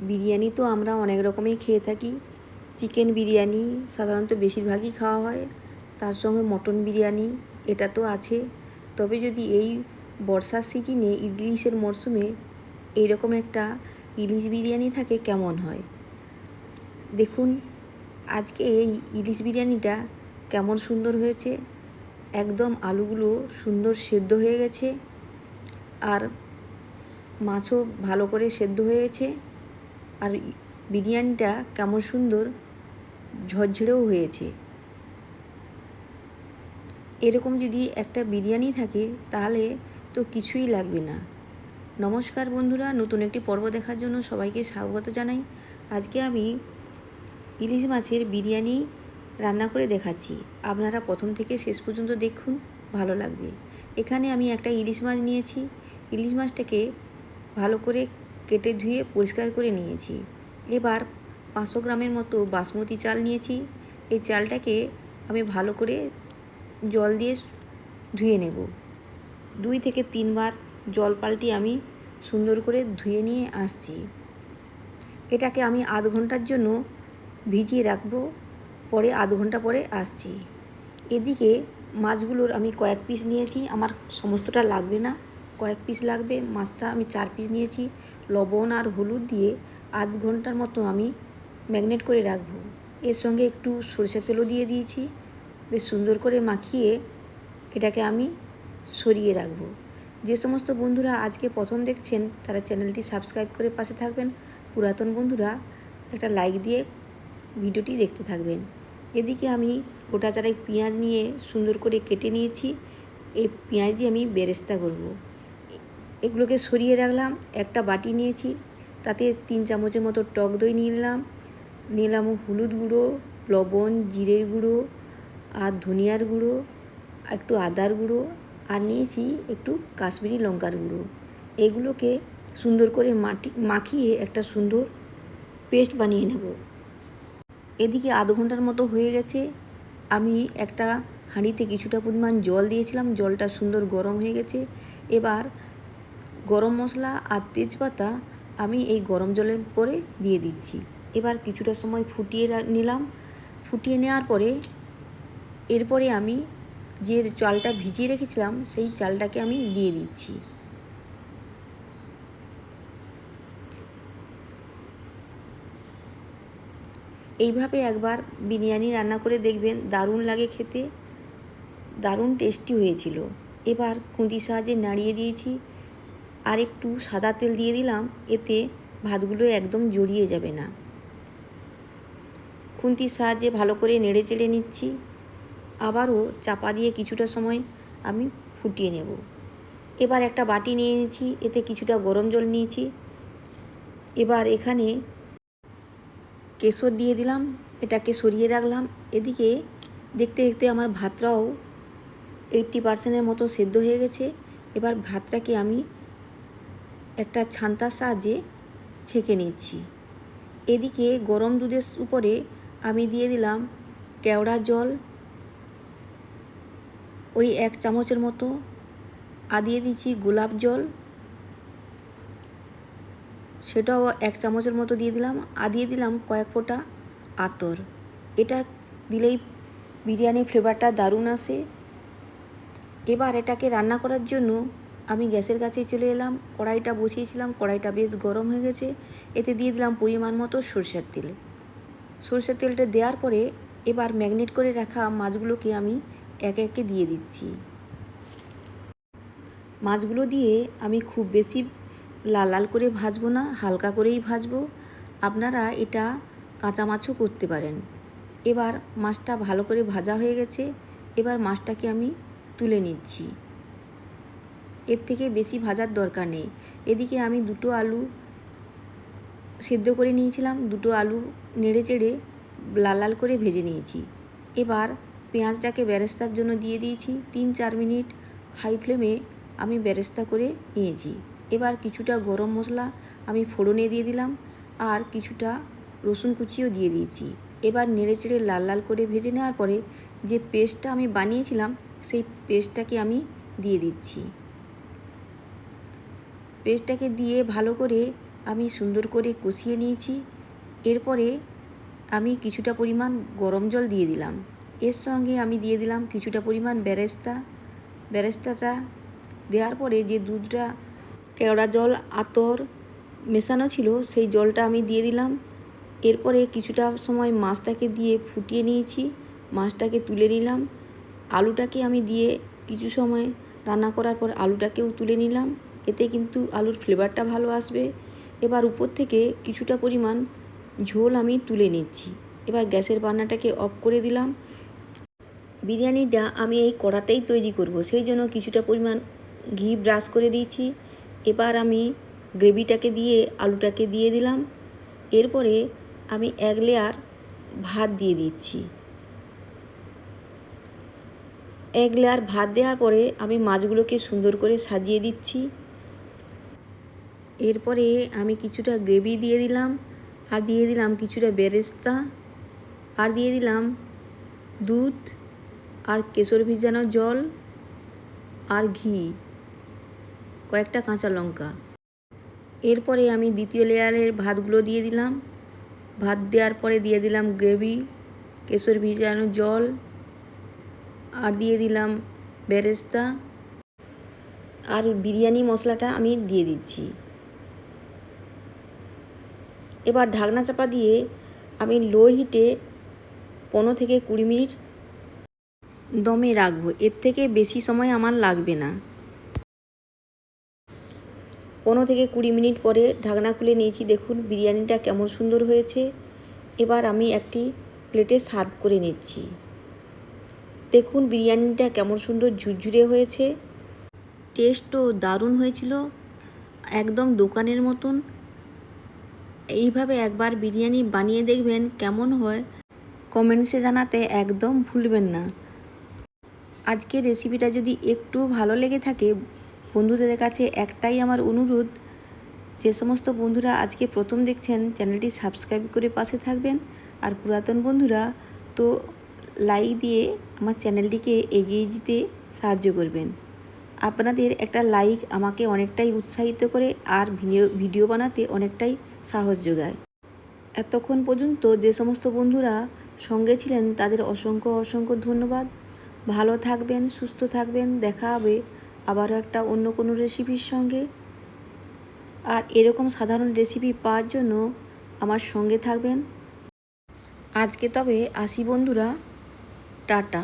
বিরিয়ানি তো আমরা অনেক রকমই খেয়ে থাকি। চিকেন বিরিয়ানি সাধারণত বেশিরভাগই খাওয়া হয়, তার সঙ্গে মটন বিরিয়ানি এটা তো আছে। তবে যদি এই বর্ষার সিজনে ইলিশের মরশুমে এইরকম একটা ইলিশ বিরিয়ানি থাকে কেমন হয়। দেখুন আজকে এই ইলিশ বিরিয়ানিটা কেমন সুন্দর হয়েছে। একদম আলুগুলো সুন্দর সেদ্ধ হয়ে গেছে, আর মাছও ভালো করে সেদ্ধ হয়েছে, আর বিরিয়ানিটা কেমন সুন্দর ঝরঝরেও হয়েছে। এরকম যদি একটা বিরিয়ানি থাকে তাহলে তো কিছুই লাগবে না। নমস্কার বন্ধুরা, নতুন একটি পর্ব দেখার জন্য সবাইকে স্বাগত জানাই। আজকে আমি ইলিশ মাছের বিরিয়ানি রান্না করে দেখাচ্ছি। আপনারা প্রথম থেকে শেষ পর্যন্ত দেখুন, ভালো লাগবে। এখানে আমি একটা ইলিশ মাছ নিয়েছি। ইলিশ মাছটাকে ভালো করে কেটে ধুয়ে পরিষ্কার করে নিয়েছি। এবার 500 গ্রামের মতো বাসমতি চাল নিয়েছি। এই চালটাকে আমি ভালো করে জল দিয়ে ধুয়ে নেব। 2 থেকে 3 বার জল পাল্টে আমি সুন্দর করে ধুয়ে নিয়ে আসছি। এটাকে আমি আধ ঘন্টার জন্য ভিজিয়ে রাখবো, পরে আধ ঘন্টা পরে আসছি। এদিকে মাছগুলোর আমি কয়েক পিস নিয়েছি, আমার সমস্তটা লাগবে না, কয়েক পিস লাগবে। মাছটা আমি 4 পিস নিয়েছি। লবণ আর হলুদ দিয়ে আধ ঘন্টার মতো আমি ম্যারিনেট করে রাখবো। এর সঙ্গে একটু সরষের তেলও দিয়ে দিয়েছি। বেশ সুন্দর করে মাখিয়ে এটাকে আমি সরিয়ে রাখবো। যে সমস্ত বন্ধুরা আজকে প্রথম দেখছেন তারা চ্যানেলটি সাবস্ক্রাইব করে পাশে থাকবেন। পুরাতন বন্ধুরা একটা লাইক দিয়ে ভিডিওটি দেখতে থাকবেন। এদিকে আমি গোটা চারেক পেঁয়াজ নিয়ে সুন্দর করে কেটে নিয়েছি। এই পেঁয়াজ দিয়ে আমি বেরেস্তা করব। এগুলোকে সরিয়ে রাখলাম। একটা বাটি নিয়েছি, তাতে 3 চামচের মতো টক দই নিলাম হলুদ গুঁড়ো, লবণ, জিরের গুঁড়ো আর ধনিয়ার গুঁড়ো, একটু আদার গুঁড়ো, আর নিয়েছি একটু কাশ্মীরি লঙ্কার গুঁড়ো। এগুলোকে সুন্দর করে মাখিয়ে একটা সুন্দর পেস্ট বানিয়ে নেব। এদিকে আধ ঘন্টার মতো হয়ে গেছে। আমি একটা হাঁড়িতে কিছুটা পরিমাণ জল দিয়েছিলাম, জলটা সুন্দর গরম হয়ে গেছে। এবার গরম মশলা আর তেজপাতা আমি এই গরম জলের পরে দিয়ে দিচ্ছি। এবার কিছুটা সময় ফুটিয়ে নিলাম। ফুটিয়ে নেওয়ার পরে এরপরে আমি যে চালটা ভিজিয়ে রেখেছিলাম সেই চালটাকে আমি দিয়ে দিচ্ছি। এইভাবে একবার বিরিয়ানি রান্না করে দেখবেন, দারুণ লাগে খেতে, দারুণ টেস্টি হয়েছিল। এবার খুন্তির সাহায্যে নাড়িয়ে দিয়েছি, আর একটু সাদা তেল দিয়ে দিলাম, এতে ভাতগুলো একদম জড়িয়ে যাবে না। খুন্তির সাহায্যে ভালো করে নেড়ে চেড়ে নিচ্ছি। আবারও চাপা দিয়ে কিছুটা সময় আমি ফুটিয়ে নেব। এবার একটা বাটি নিয়ে নিয়েছি, এতে কিছুটা গরম জল নিয়েছি। এবার এখানে কেশর দিয়ে দিলাম, এটাকে সরিয়ে রাখলাম। এদিকে দেখতে দেখতে আমার ভাতটাও 80% মতো সেদ্ধ হয়ে গেছে। এবার ভাতটাকে আমি একটা ছান্তার সাহায্যে ছেঁকে নিচ্ছি। এদিকে গরম দুধের উপরে আমি দিয়ে দিলাম কেওড়া জল, ওই 1 চামচের মতো, আর দিয়ে দিচ্ছি গোলাপ জল, সেটাও 1 চামচের মতো দিয়ে দিলাম, আর দিয়ে দিলাম কয়েক ফোঁটা আতর। এটা দিলেই বিরিয়ানির ফ্লেভারটা দারুণ আসে। এবার এটাকে রান্না করার জন্য আমি গ্যাসের কাছে চলে এলাম। কড়াইটা বসিয়েছিলাম, কড়াইটা বেশ গরম হয়ে গেছে। এতে দিয়ে দিলাম পরিমাণ মতো সরষের তেল। সরষের তেলটা দেওয়ার পরে এবার ম্যারিনেট করে রাখা মাছগুলোকে আমি একে একে দিয়ে দিচ্ছি। মাছগুলো দিয়ে আমি খুব বেশি লাল লাল করে ভাজবো না, হালকা করেই ভাজবো। আপনারা এটা কাঁচা মাছও করতে পারেন। এবার মাছটা ভালো করে ভাজা হয়ে গেছে। এবার মাছটাকে আমি তুলে নিচ্ছি। এর থেকে বেশি ভাজার দরকার নেই। এদিকে আমি 2টো আলু সেদ্ধ করে নিয়েছিলাম, 2টো আলু নেড়ে চেড়ে লাল লাল করে ভেজে নিয়েছি। এবার পেঁয়াজটাকে বেরেস্তার জন্য দিয়ে দিয়েছি। 3-4 মিনিট হাই ফ্লেমে আমি বেরেস্তা করে নিয়েছি। এবার কিছুটা গরম মশলা আমি ফোড়নে দিয়ে দিলাম, আর কিছুটা রসুন কুচিও দিয়ে দিয়েছি। এবার নেড়ে চেড়ে লাল লাল করে ভেজে নেওয়ার পরে যে পেস্টটা আমি বানিয়েছিলাম সেই পেস্টটাকে আমি দিয়ে দিচ্ছি। পেস্টটাকে দিয়ে ভালো করে আমি সুন্দর করে কষিয়ে নিয়েছি। এরপরে আমি কিছুটা পরিমাণ গরম জল দিয়ে দিলাম। এর সঙ্গে আমি দিয়ে দিলাম কিছুটা পরিমাণ বেরেস্তাটা দেওয়ার পরে যে দুধটা কেওড়া জল আতর মেশানো ছিল সেই জলটা আমি দিয়ে দিলাম। এরপরে কিছুটা সময় মাছটাকে দিয়ে ফুটিয়ে নিয়েছি, মাছটাকে তুলে নিলাম। আলুটাকে আমি দিয়ে কিছু সময় রান্না করার পর আলুটাকেও তুলে নিলাম, এতে কিন্তু আলুর ফ্লেভারটা ভালো আসবে। এবার উপর থেকে কিছুটা পরিমাণ ঝোল আমি তুলে নিচ্ছি। এবার গ্যাসের বান্নাটাকে অফ করে দিলাম। বিরিয়ানিটা আমি এই কড়াতেই তৈরি করব, সেই জন্য কিছুটা পরিমাণ ঘি ব্রাশ করে দিয়েছি। এবার আমি গ্রেভিটাকে দিয়ে আলুটাকে দিয়ে দিলাম। এরপরে আমি 1 লেয়ার ভাত দিয়ে দিচ্ছি। 1 লেয়ার ভাত দেওয়ার পরে আমি মাছগুলোকে সুন্দর করে সাজিয়ে দিচ্ছি। এরপরে আমি কিছুটা গ্রেভি দিয়ে দিলাম, আর দিয়ে দিলাম কিছুটা বেরেস্তা, আর দিয়ে দিলাম দুধ, আর কেশর ভিজানো জল, আর ঘি, কয়েকটা কাঁচা লঙ্কা। এরপরে আমি দ্বিতীয় লেয়ারের ভাতগুলো দিয়ে দিলাম। ভাত দেওয়ার পরে দিয়ে দিলাম গ্রেভি, কেশর ভিজানো জল, আর দিয়ে দিলাম বেরেস্তা, আর বিরিয়ানি মশলাটা আমি দিয়ে দিচ্ছি। এবার ঢাকনা চাপা দিয়ে আমি লো হিটে 15 থেকে 20 মিনিট দমে রাখবো। এর থেকে বেশি সময় আমার লাগবে না। 15 থেকে 20 মিনিট পরে ঢাকনা খুলে নিয়েছি। দেখুন বিরিয়ানিটা কেমন সুন্দর হয়েছে। এবার আমি একটি প্লেটে সার্ভ করে নিচ্ছি। দেখুন বিরিয়ানিটা কেমন সুন্দর ঝুরঝুরে হয়েছে, টেস্টও দারুণ হয়েছিল, একদম দোকানের মতন। এইভাবে একবার বিরিয়ানি বানিয়ে দেখবেন, কেমন হয় কমেন্টসে জানাতে একদম ভুলবেন না। আজকের রেসিপিটা যদি একটু ভালো লেগে থাকে, বন্ধুদের কাছে একটাই আমার অনুরোধ, যে সমস্ত বন্ধুরা আজকে প্রথম দেখছেন চ্যানেলটি সাবস্ক্রাইব করে পাশে থাকবেন, আর পুরাতন বন্ধুরা তো লাইক দিয়ে আমার চ্যানেলটিকে এগিয়ে যেতে সাহায্য করবেন। আপনাদের একটা লাইক আমাকে অনেকটাই উৎসাহিত করে, আর ভিডিও বানাতে অনেকটাই সাহস যোগায়। এতক্ষণ পর্যন্ত যে সমস্ত বন্ধুরা সঙ্গে ছিলেন তাদের অসংখ্য অসংখ্য ধন্যবাদ। ভালো থাকবেন, সুস্থ থাকবেন। দেখা হবে আবারও একটা অন্য কোনো রেসিপির সঙ্গে। আর এরকম সাধারণ রেসিপি পাওয়ার জন্য আমার সঙ্গে থাকবেন। আজকে তবে আসি বন্ধুরা, টাটা।